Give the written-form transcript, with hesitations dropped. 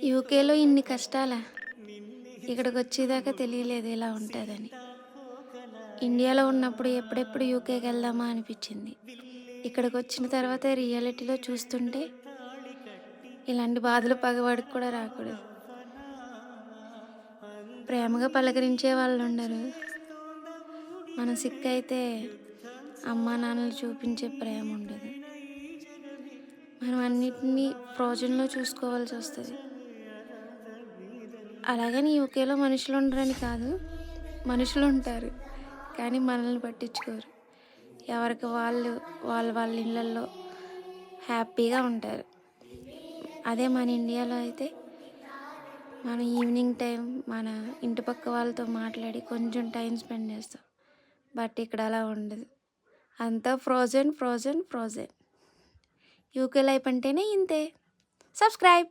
యూకేలో ఇన్ని కష్టాలా? ఇక్కడికొచ్చేదాకా తెలియలేదు ఇలా ఉంటదని. ఇండియాలో ఉన్నప్పుడు ఎప్పుడెప్పుడు యూకేకెళ్దామా అనిపిచ్చింది. ఇక్కడికొచ్చిన తర్వాత రియాలిటీలో చూస్తుంటే ఇలాంటి బాధలు పగవాడికి కూడా రాకూడదు. ప్రేమగా పలకరించే వాళ్ళుండరు. మనం సిక్కయితే అమ్మా, నాన్నలు చూపించే ప్రేముండదు. మనం అన్నిటిని ఫ్రోజన్‌లో చూసుకోవాల్సొస్తది. అలాగని యూకేలో మనుషులుండరని కాదు. మనుషులుంటారు. కానీ మనల్ని పట్టించుకోరు. ఎవరికి వాళ్ళు వాళ్ళ వాళ్ళ ఇళ్ళల్లో హ్యాపీగా ఉంటారు. అదే మన ఇండియాలో అయితే మనం ఈవినింగ్ టైం మన ఇంటి పక్క వాళ్ళతో మాట్లాడి కొంచెం టైం స్పెండ్ చేస్తాం. బట్ ఇక్కడ అలా ఉండదు. అంతా frozen, frozen, frozen. UK life అంటేనే ఇంతే. సబ్స్క్రైబ్.